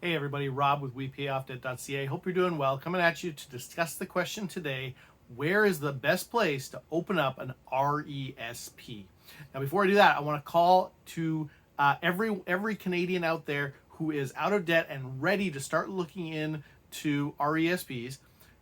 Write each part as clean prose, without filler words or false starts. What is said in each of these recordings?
Hey everybody, Rob with WePayOffDebt.ca. Hope you're doing well. Coming at you to discuss the question today, where is the best place to open up an RESP? Now before I do that, I want to call to every Canadian out there who is out of debt and ready to start looking into RESPs.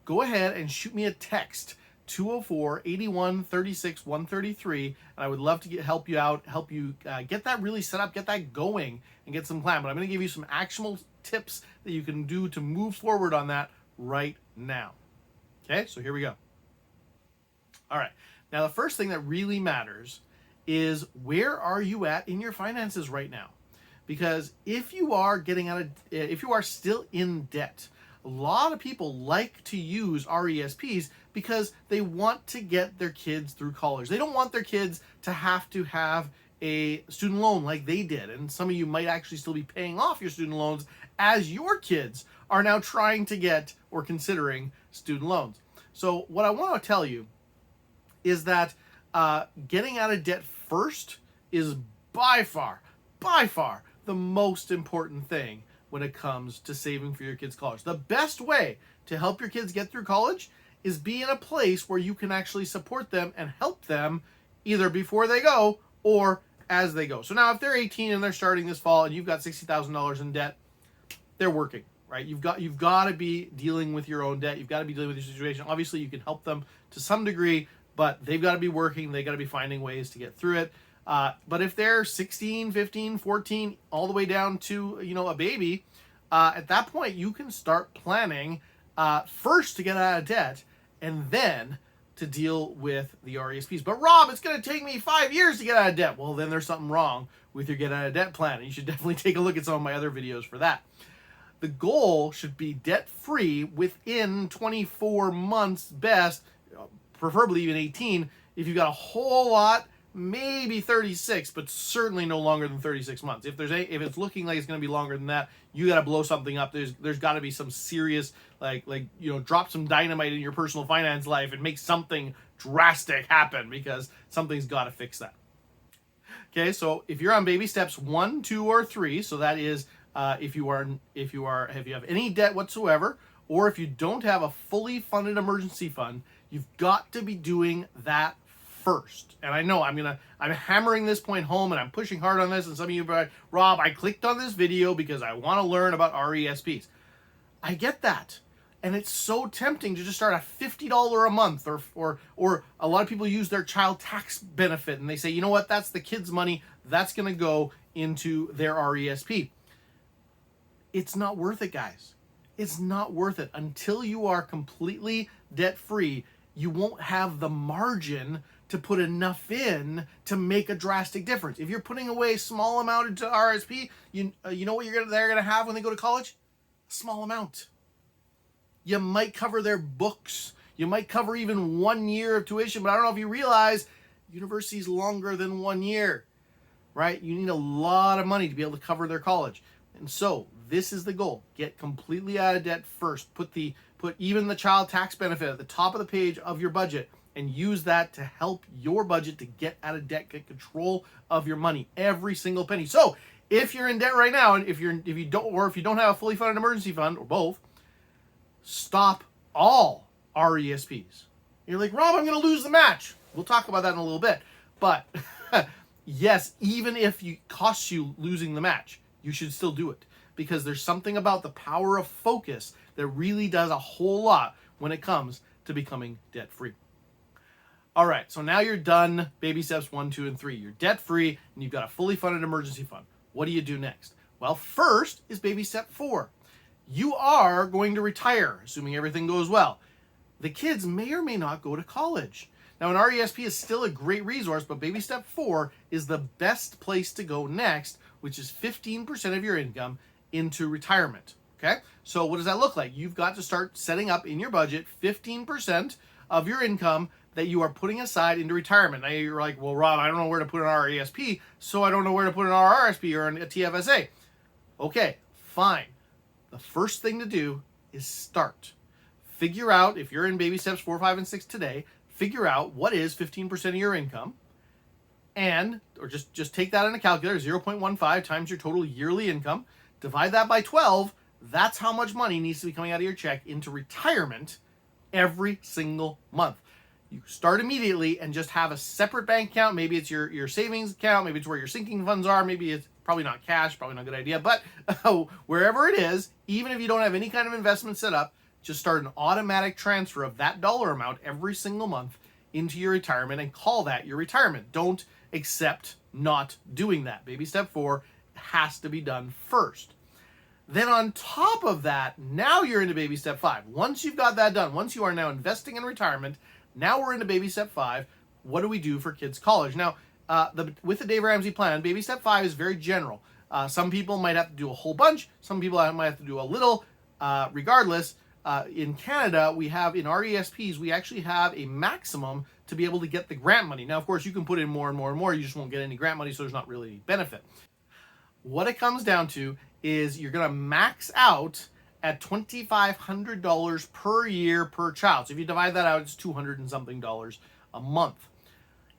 Go ahead and shoot me a text, 204-81-36-133, and I would love to help you out, help you get that really set up, get that going, and get some plan. But I'm going to give you some actionable tips that you can do to move forward on that right now. Okay, so here we go. All right, now the first thing that really matters is where are you at in your finances right now? Because if you are still in debt, a lot of people like to use RESPs because they want to get their kids through college. They don't want their kids to have a student loan like they did. And some of you might actually still be paying off your student loans as your kids are now trying to get or considering student loans. So what I want to tell you is that getting out of debt first is by far the most important thing when it comes to saving for your kids' college. The best way to help your kids get through college is be in a place where you can actually support them and help them either before they go or as they go. So now if they're 18 and they're starting this fall and you've got $60,000 in debt, they're working, right? You've got to be dealing with your own debt. You've got to be dealing with your situation. Obviously, you can help them to some degree, but they've got to be working. They've got to be finding ways to get through it. But if they're 16, 15, 14, all the way down to, a baby, at that point, you can start planning first to get out of debt and then to deal with the RESPs. But Rob, it's going to take me 5 years to get out of debt. Well, then there's something wrong with your get out of debt plan. You should definitely take a look at some of my other videos for that. The goal should be debt-free within 24 months best, preferably even 18. If you've got a whole lot, maybe 36, but certainly no longer than 36 months. If it's looking like it's going to be longer than that, you got to blow something up. There's got to be some serious, drop some dynamite in your personal finance life and make something drastic happen, because something's got to fix that. Okay, so if you're on baby steps 1, 2, or 3, so that is if you have any debt whatsoever, or if you don't have a fully funded emergency fund, you've got to be doing that first. And I know I'm hammering this point home and I'm pushing hard on this, and some of you are like, Rob, I clicked on this video because I want to learn about RESPs. I get that. And it's so tempting to just start a $50 a month, or a lot of people use their child tax benefit and they say, you know what, that's the kids' money, that's going to go into their RESP. It's not worth it, guys. It's not worth it. Until you are completely debt-free, you won't have the margin to put enough in to make a drastic difference. If you're putting away a small amount into RSP, you know what they're gonna have when they go to college? A small amount. You might cover their books. You might cover even 1 year of tuition, but I don't know if you realize university's longer than 1 year, right? You need a lot of money to be able to cover their college. And so this is the goal. Get completely out of debt first. Put even the child tax benefit at the top of the page of your budget, and use that to help your budget to get out of debt, get control of your money, every single penny. So if you're in debt right now, and if you don't have a fully funded emergency fund, or both, stop all RESPs. You're like, Rob, I'm going to lose the match. We'll talk about that in a little bit. But yes, even if it costs you losing the match, you should still do it, because there's something about the power of focus that really does a whole lot when it comes to becoming debt-free. All right, so now you're done baby steps 1, 2, and 3. You're debt-free, and you've got a fully funded emergency fund. What do you do next? Well, first is baby step 4. You are going to retire, assuming everything goes well. The kids may or may not go to college. Now, an RESP is still a great resource, but baby step 4 is the best place to go next, which is 15% of your income into retirement. Okay? So what does that look like? You've got to start setting up in your budget 15% of your income that you are putting aside into retirement. Now you're like, well, Rob, I don't know where to put an RESP, so I don't know where to put an RRSP or a TFSA. Okay, fine. The first thing to do is start. Figure out, if you're in baby steps 4, 5, and 6 today, figure out what is 15% of your income, or just take that in a calculator, 0.15 times your total yearly income, divide that by 12, That's how much money needs to be coming out of your check into retirement every single month. You start immediately and just have a separate bank account. Maybe it's your savings account. Maybe it's where your sinking funds are. Maybe it's probably not cash, probably not a good idea. But wherever it is, even if you don't have any kind of investment set up, just start an automatic transfer of that dollar amount every single month into your retirement and call that your retirement. Don't accept not doing that. Baby step 4 has to be done first. Then on top of that, now you're into baby step 5. Once you've got that done, once you are now investing in retirement, now we're into baby step 5. What do we do for kids' college? Now, with the Dave Ramsey plan, baby step 5 is very general. Some people might have to do a whole bunch. Some people might have to do a little. Regardless, in Canada, we have in RESPs, we actually have a maximum to be able to get the grant money. Now, of course, you can put in more and more and more. You just won't get any grant money, so there's not really any benefit. What it comes down to is you're going to max out at $2,500 per year per child. So if you divide that out, it's $200 and something a month.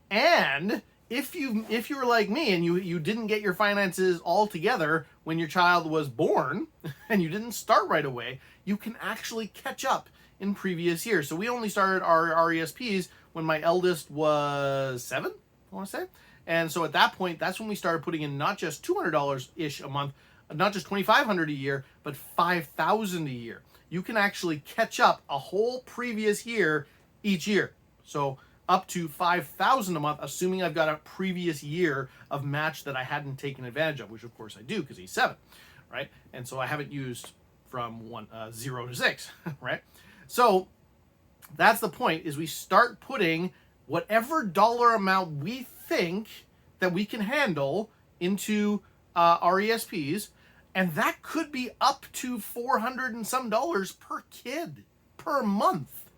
And if you were like me and you didn't get your finances all together when your child was born and you didn't start right away, you can actually catch up in previous years. So we only started our RESPs when my eldest was 7, I want to say. And so at that point, that's when we started putting in not just $200-ish a month, not just $2,500 a year, but $5,000 a year. You can actually catch up a whole previous year each year. So up to $5,000 a month, assuming I've got a previous year of match that I hadn't taken advantage of, which of course I do because he's 7, right? And so I haven't used from 0 to 6, right? So that's the point, is we start putting whatever dollar amount we think that we can handle into RESPs, and that could be up to $400 and some per kid per month,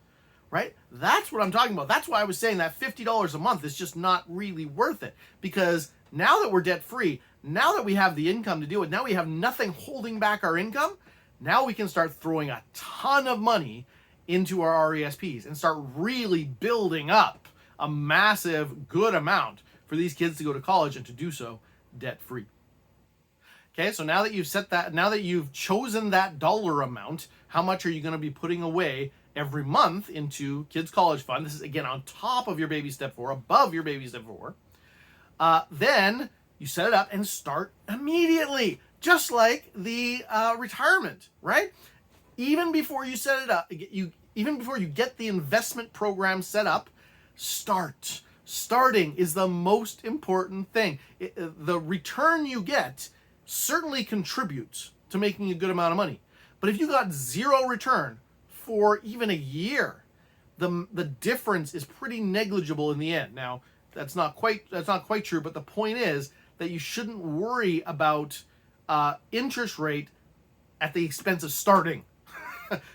right? That's what I'm talking about. That's why I was saying that $50 a month is just not really worth it, because now that we're debt free, now that we have the income to do it, now we have nothing holding back our income, now we can start throwing a ton of money into our RESPs and start really building up a massive good amount for these kids to go to college and to do so debt free. Okay, so now that you've set that, now that you've chosen that dollar amount, how much are you going to be putting away every month into kids' college fund? This is again on top of your baby step 4, above your baby step 4. Then you set it up and start immediately, just like the retirement, right? Even before you set it up, even before you get the investment program set up, start. Starting is the most important thing. The return you get certainly contributes to making a good amount of money. But if you got zero return for even a year, the difference is pretty negligible in the end. Now, that's not quite true, but the point is that you shouldn't worry about interest rate at the expense of starting.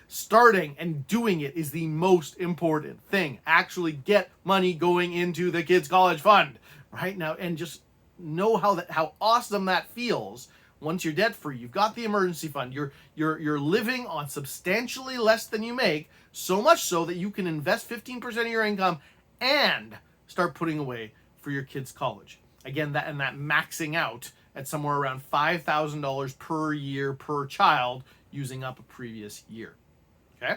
Starting and doing it is the most important thing. Actually get money going into the kids' college fund right now, and just know how awesome that feels once you're debt free. You've got the emergency fund. You're living on substantially less than you make, so much so that you can invest 15% of your income and start putting away for your kids' college. Again, that maxing out at somewhere around $5,000 per year per child, using up a previous year. Okay,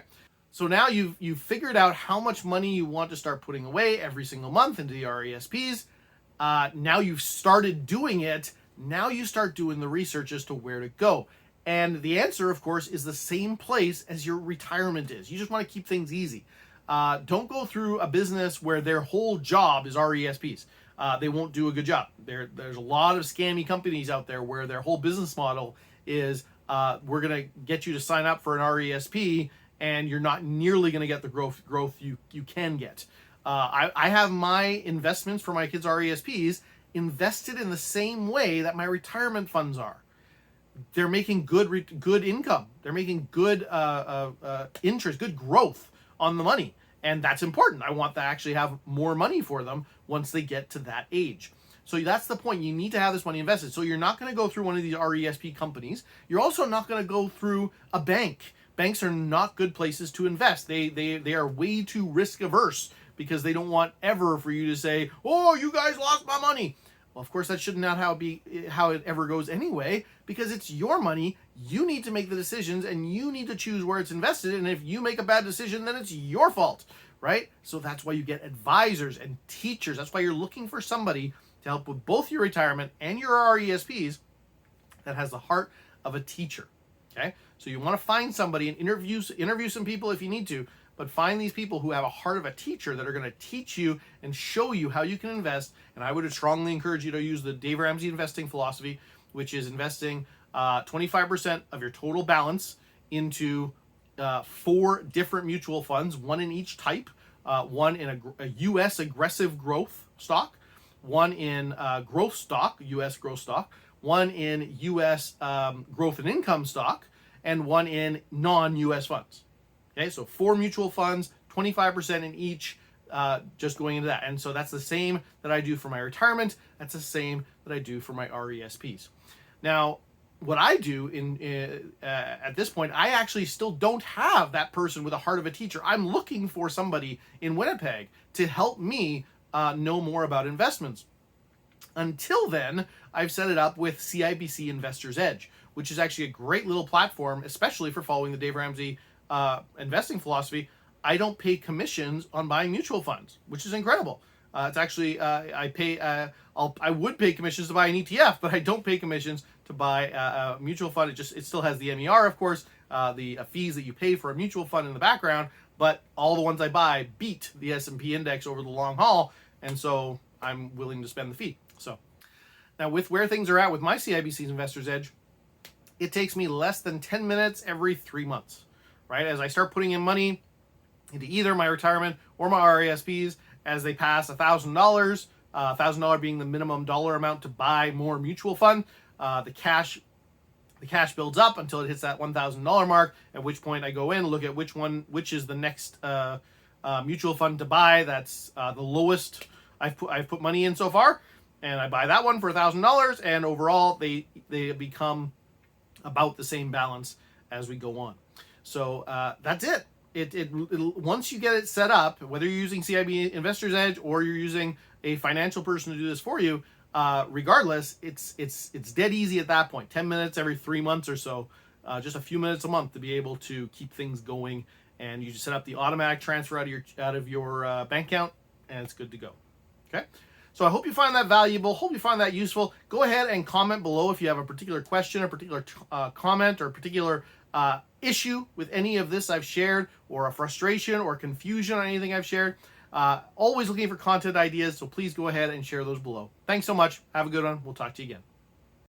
so now you've figured out how much money you want to start putting away every single month into the RESPs. Now you've started doing it. Now you start doing the research as to where to go. And the answer, of course, is the same place as your retirement is. You just want to keep things easy. Don't go through a business where their whole job is RESPs. They won't do a good job. There's a lot of scammy companies out there where their whole business model is we're going to get you to sign up for an RESP, and you're not nearly going to get the growth you can get. I have my investments for my kids' RESPs invested in the same way that my retirement funds are. They're making good income. They're making good interest, good growth on the money. And that's important. I want to actually have more money for them once they get to that age. So that's the point. You need to have this money invested. So you're not going to go through one of these RESP companies. You're also not going to go through a bank. Banks are not good places to invest. They are way too risk averse, because they don't want ever for you to say, "Oh, you guys lost my money." Well, of course, that should not how it ever goes anyway, because it's your money. You need to make the decisions and you need to choose where it's invested. And if you make a bad decision, then it's your fault, right? So that's why you get advisors and teachers. That's why you're looking for somebody to help with both your retirement and your RESPs that has the heart of a teacher. Okay, so you want to find somebody and interview some people if you need to, but find these people who have a heart of a teacher that are going to teach you and show you how you can invest. And I would strongly encourage you to use the Dave Ramsey investing philosophy, which is investing 25% of your total balance into 4 different mutual funds, one in each type, one in a U.S. aggressive growth stock, one in growth stock, U.S. growth stock, one in U.S. Growth and income stock, and one in non-U.S. funds. Okay, so 4 mutual funds, 25% in each, just going into that. And so that's the same that I do for my retirement. That's the same that I do for my RESPs. Now, what I do at this point, I actually still don't have that person with a heart of a teacher. I'm looking for somebody in Winnipeg to help me know more about investments. Until then, I've set it up with CIBC Investor's Edge, which is actually a great little platform, especially for following the Dave Ramsey investing philosophy. I don't pay commissions on buying mutual funds, which is incredible. It's actually I would pay commissions to buy an ETF, but I don't pay commissions to buy a mutual fund. It still has the MER, of course, the fees that you pay for a mutual fund in the background. But all the ones I buy beat the S&P index over the long haul, and so I'm willing to spend the fee. So now, with where things are at with my CIBC's Investor's Edge, it takes me less than 10 minutes every 3 months, right? As I start putting in money into either my retirement or my RESPs, as they pass $1,000, $1,000 being the minimum dollar amount to buy more mutual fund, the cash builds up until it hits that $1,000 mark, at which point I go in, look at which is the next mutual fund to buy that's the lowest I've put money in so far, and I buy that one for $1,000, and overall they become about the same balance as we go on. So that's it. It once you get it set up, whether you're using CIB Investor's Edge or you're using a financial person to do this for you, regardless, it's dead easy at that point. 10 minutes every 3 months or so, just a few minutes a month to be able to keep things going, and you just set up the automatic transfer out of your bank account, and it's good to go. Okay. So I hope you find that valuable. Hope you find that useful. Go ahead and comment below if you have a particular question, a particular comment, or a particular issue with any of this I've shared, or a frustration or confusion on anything I've shared. Always looking for content ideas, so please go ahead and share those below. Thanks so much. Have a good one. We'll talk to you again.